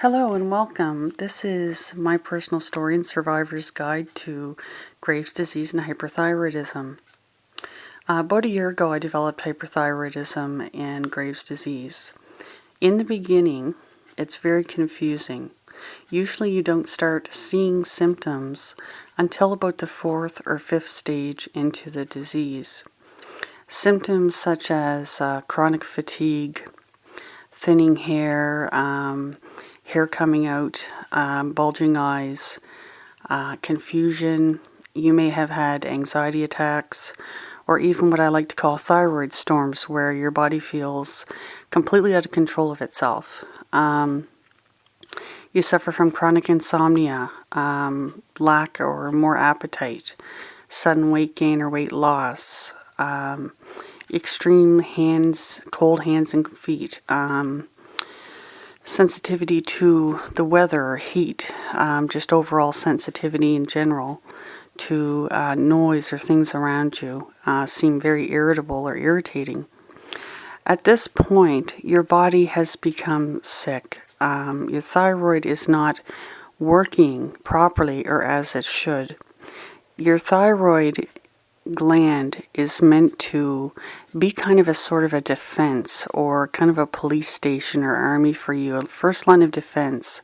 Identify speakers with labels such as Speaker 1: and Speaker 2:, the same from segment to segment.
Speaker 1: Hello and welcome. This is my personal story and survivor's guide to Graves' disease and hyperthyroidism. About a year ago, I developed hyperthyroidism and Graves' disease. In the beginning, it's very confusing. Usually, you don't start seeing symptoms until about the fourth or fifth stage into the disease. Symptoms such as chronic fatigue, thinning hair, hair coming out, bulging eyes, confusion. You may have had anxiety attacks, or even what I like to call thyroid storms, where your body feels completely out of control of itself. You suffer from chronic insomnia, lack or more appetite, sudden weight gain or weight loss, extreme cold hands and feet, sensitivity to the weather or heat, just overall sensitivity in general to noise or things around you, seem very irritable or irritating. At this point, your body has become sick. Your thyroid is not working properly or as it should. Your thyroid gland is meant to be kind of a sort of a defense or kind of a police station or army for you, a first line of defense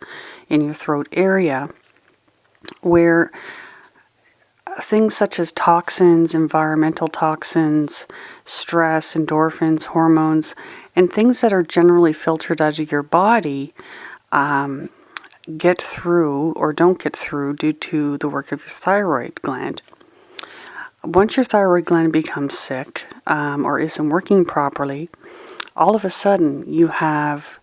Speaker 1: in your throat area where things such as toxins, environmental toxins, stress, endorphins, hormones, and things that are generally filtered out of your body get through or don't get through due to the work of your thyroid gland. Once your thyroid gland becomes sick or isn't working properly, all of a sudden you have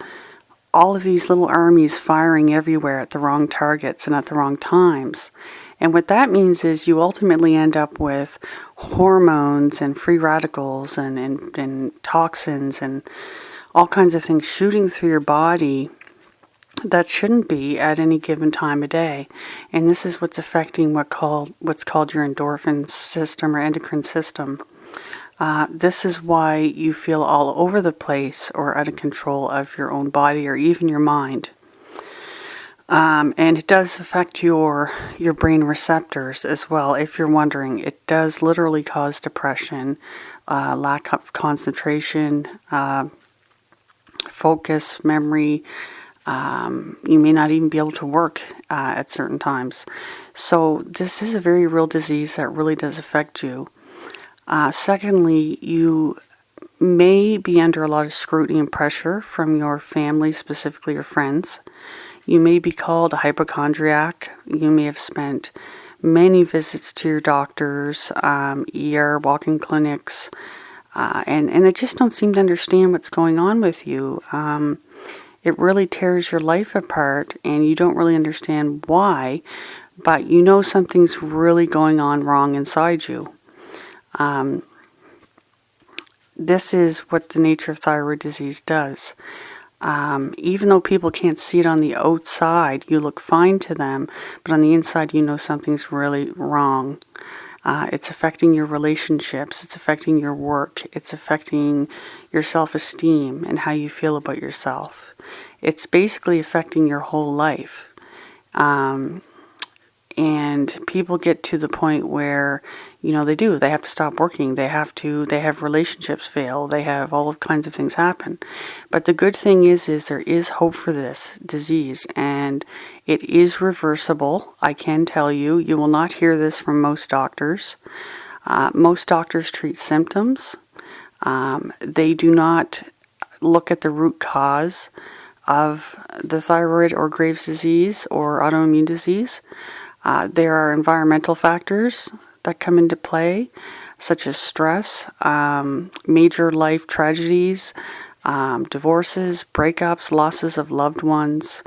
Speaker 1: all of these little armies firing everywhere at the wrong targets and at the wrong times. And what that means is you ultimately end up with hormones and free radicals and toxins and all kinds of things shooting through your body that shouldn't be at any given time of day. And this is what's affecting what's called your endorphin system or endocrine system. This is why you feel all over the place or out of control of your own body or even your mind. And it does affect your brain receptors as well. If you're wondering, it does literally cause depression, lack of concentration, focus, memory. You may not even be able to work at certain times. So this is a very real disease that really does affect you. Secondly, you may be under a lot of scrutiny and pressure from your family, specifically your friends. You may be called a hypochondriac. You may have spent many visits to your doctors, ER, walk-in clinics, and they just don't seem to understand what's going on with you. It really tears your life apart, and you don't really understand why, but you know something's really going on wrong inside you. This is what the nature of thyroid disease does. Even though people can't see it on the outside, you look fine to them, but on the inside you know something's really wrong. It's affecting your relationships, it's affecting your work, it's affecting your self-esteem and how you feel about yourself. It's basically affecting your whole life. And people get to the point where, they have to stop working. They have relationships fail. They have all kinds of things happen. But the good thing is there is hope for this disease, and it is reversible. I can tell you, you will not hear this from most doctors. Most doctors treat symptoms. They do not look at the root cause of the thyroid or Graves' disease or autoimmune disease. There are environmental factors that come into play, such as stress, major life tragedies, divorces, breakups, losses of loved ones,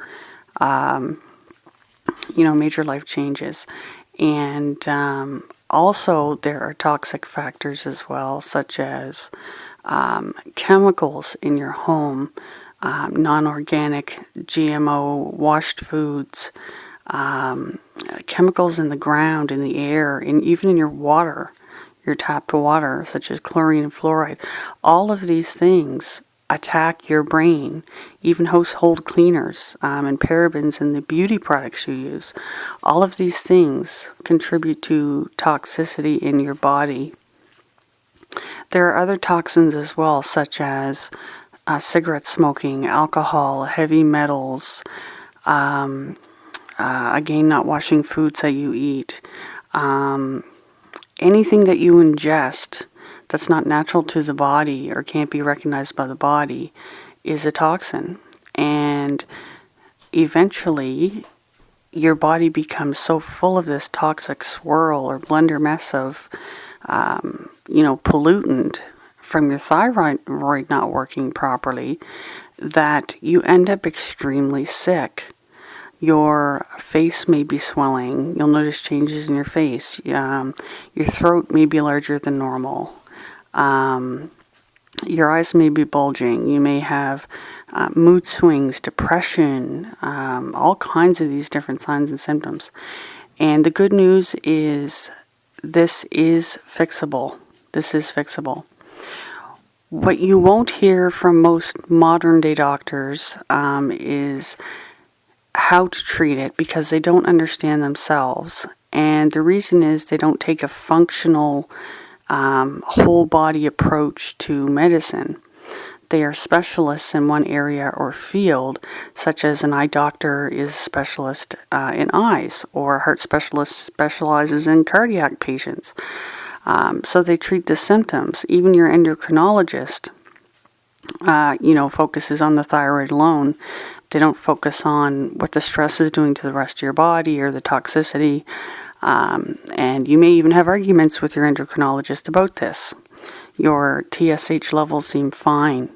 Speaker 1: major life changes. And also there are toxic factors as well, such as chemicals in your home, non-organic, GMO, washed foods, chemicals in the ground, in the air, and even in your water, your tapped water, such as chlorine and fluoride. All of these things attack your brain. Even household cleaners and parabens in the beauty products you use. All of these things contribute to toxicity in your body. There are other toxins as well, such as cigarette smoking, alcohol, heavy metals, again, not washing foods that you eat. Anything that you ingest that's not natural to the body or can't be recognized by the body is a toxin. And eventually, your body becomes so full of this toxic swirl or blender mess of, pollutant from your thyroid not working properly that you end up extremely sick. Your face may be swelling. You'll notice changes in your face. Your throat may be larger than normal. Your eyes may be bulging. You may have mood swings, depression, all kinds of these different signs and symptoms. And the good news is this is fixable. This is fixable. What you won't hear from most modern day doctors is how to treat it, because they don't understand themselves. And the reason is they don't take a functional whole body approach to medicine. They are specialists in one area or field, such as an eye doctor is a specialist in eyes, or a heart specialist specializes in cardiac patients. So they treat the symptoms. Even your endocrinologist, focuses on the thyroid alone. They don't focus on what the stress is doing to the rest of your body or the toxicity. And you may even have arguments with your endocrinologist about this. Your TSH levels seem fine.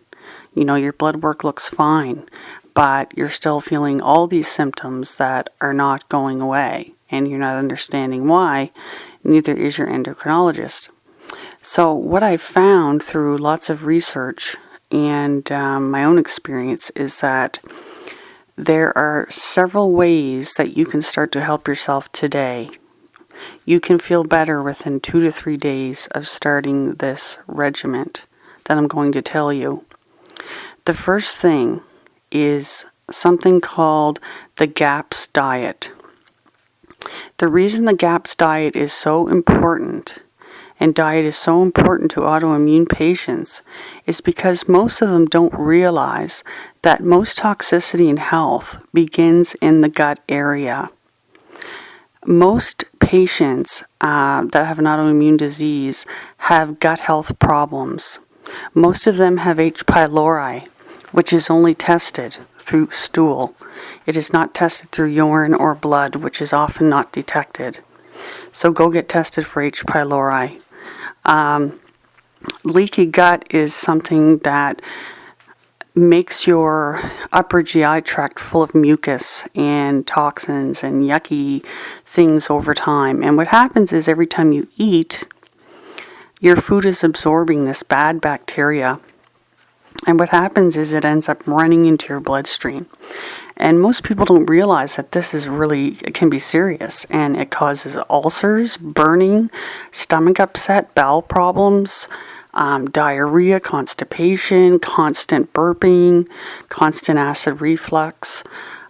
Speaker 1: Your blood work looks fine, but you're still feeling all these symptoms that are not going away, and you're not understanding why. Neither is your endocrinologist. So what I've found through lots of research and my own experience is that there are several ways that you can start to help yourself today. You can feel better within 2 to 3 days of starting this regimen that I'm going to tell you. The first thing is something called the GAPS diet. The reason the GAPS diet is so important, and diet is so important to autoimmune patients, is because most of them don't realize that most toxicity in health begins in the gut area. Most patients that have an autoimmune disease have gut health problems. Most of them have H. pylori, which is only tested through stool. It is not tested through urine or blood, which is often not detected. So go get tested for H. pylori. Leaky gut is something that makes your upper GI tract full of mucus and toxins and yucky things over time. And what happens is every time you eat, your food is absorbing this bad bacteria. And what happens is it ends up running into your bloodstream. And most people don't realize that it can be serious, and it causes ulcers, burning, stomach upset, bowel problems, diarrhea, constipation, constant burping, constant acid reflux,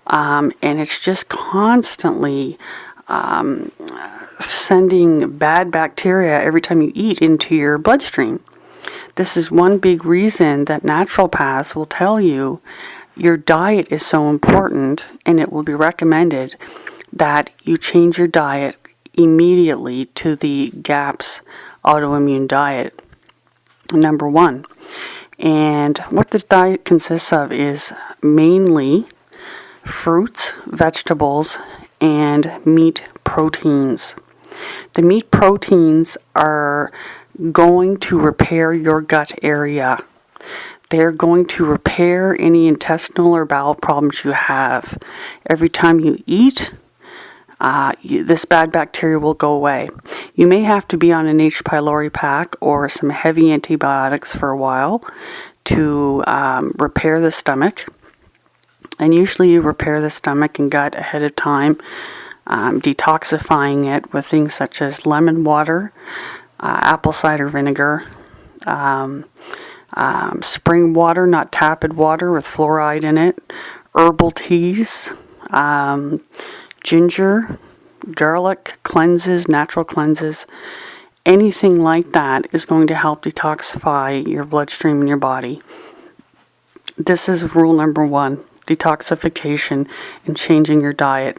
Speaker 1: and it's just constantly sending bad bacteria every time you eat into your bloodstream. This is one big reason that naturopaths will tell you your diet is so important, and it will be recommended that you change your diet immediately to the GAPS autoimmune diet. Number 1. And what this diet consists of is mainly fruits, vegetables, and meat proteins. The meat proteins are going to repair your gut area. They're going to repair any intestinal or bowel problems you have. Every time you eat, this bad bacteria will go away. You may have to be on an H. pylori pack or some heavy antibiotics for a while to repair the stomach. And usually you repair the stomach and gut ahead of time, detoxifying it with things such as lemon water, apple cider vinegar, spring water, not tap water with fluoride in it, herbal teas, ginger, garlic cleanses, natural cleanses, anything like that is going to help detoxify your bloodstream in your body. This is rule number 1, detoxification and changing your diet.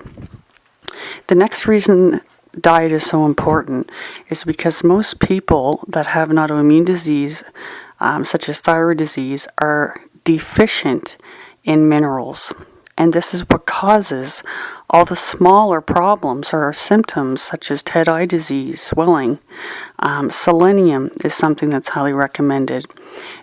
Speaker 1: The next reason diet is so important is because most people that have an autoimmune disease, such as thyroid disease, are deficient in minerals. And this is what causes all the smaller problems or symptoms such as TED eye disease, swelling. Selenium is something that's highly recommended.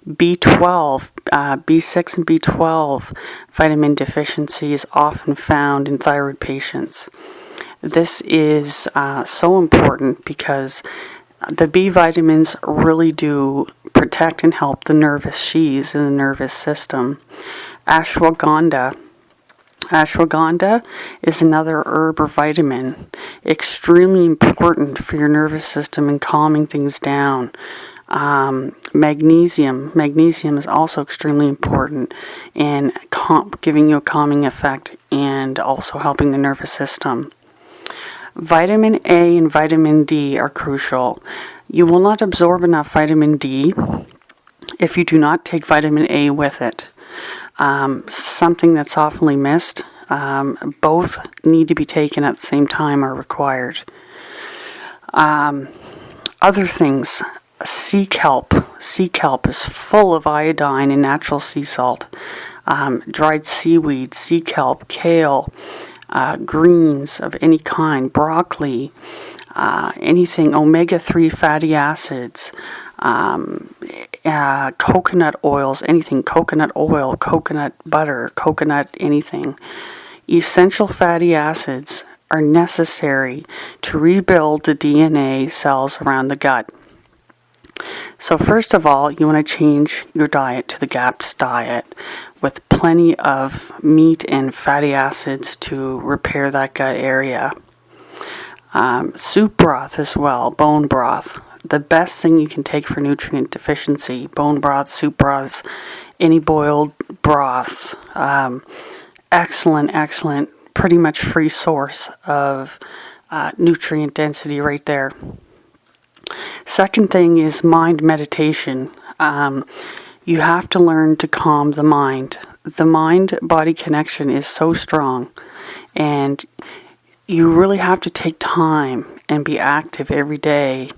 Speaker 1: B12, B6 and B12 vitamin deficiency is often found in thyroid patients. This is so important because the B vitamins really do protect and help the nervous sheaths in the nervous system. Ashwagandha is another herb or vitamin, extremely important for your nervous system and calming things down. Magnesium is also extremely important in giving you a calming effect and also helping the nervous system. Vitamin A and vitamin D are crucial. You will not absorb enough vitamin D if you do not take vitamin A with it. Something that's often missed. Both need to be taken at the same time are required. Other things, sea kelp. Sea kelp is full of iodine and natural sea salt. Dried seaweed, sea kelp, kale, greens of any kind, broccoli, anything, omega-3 fatty acids, coconut oils, anything, coconut oil, coconut butter, coconut anything. Essential fatty acids are necessary to rebuild the DNA cells around the gut. So first of all, you want to change your diet to the GAPS diet with plenty of meat and fatty acids to repair that gut area. Soup broth as well, bone broth. The best thing you can take for nutrient deficiency, bone broth, soup broths, any boiled broths. Excellent, pretty much free source of nutrient density right there. Second thing is mind meditation. You have to learn to calm the mind. The mind-body connection is so strong, and you really have to take time and be active every day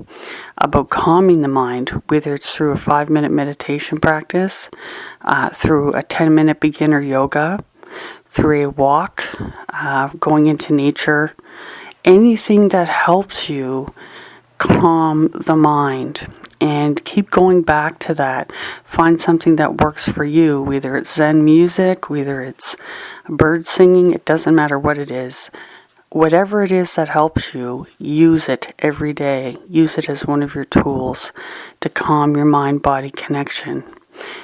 Speaker 1: about calming the mind, whether it's through a 5-minute meditation practice, through a 10-minute beginner yoga, through a walk, going into nature, anything that helps you calm the mind. And keep going back to that. Find something that works for you, whether it's Zen music, whether it's bird singing, it doesn't matter what it is. Whatever it is that helps you, use it every day. Use it as one of your tools to calm your mind-body connection.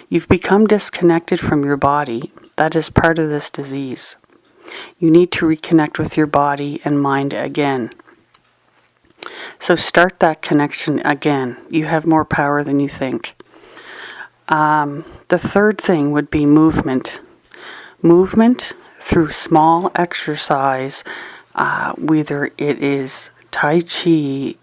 Speaker 1: You've become disconnected from your body. That is part of this disease. You need to reconnect with your body and mind again. So start that connection again. You have more power than you think. The third thing would be movement. Movement through small exercise, whether it is Tai Chi,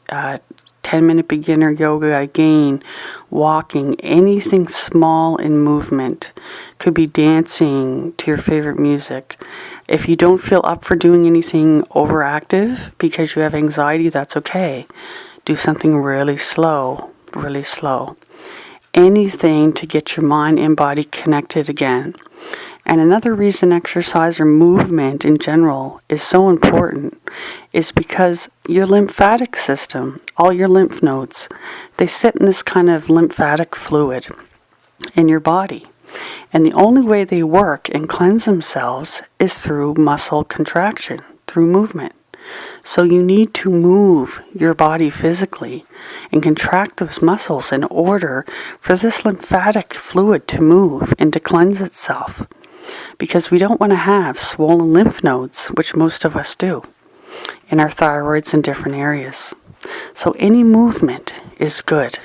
Speaker 1: 10-minute beginner yoga again, walking, anything small in movement. Could be dancing to your favorite music. If you don't feel up for doing anything overactive because you have anxiety, that's okay. Do something really slow. Anything to get your mind and body connected again. And another reason exercise or movement in general is so important is because your lymphatic system, all your lymph nodes, they sit in this kind of lymphatic fluid in your body. And the only way they work and cleanse themselves is through muscle contraction, through movement. So you need to move your body physically and contract those muscles in order for this lymphatic fluid to move and to cleanse itself. Because we don't want to have swollen lymph nodes, which most of us do, in our thyroids in different areas. So any movement is good.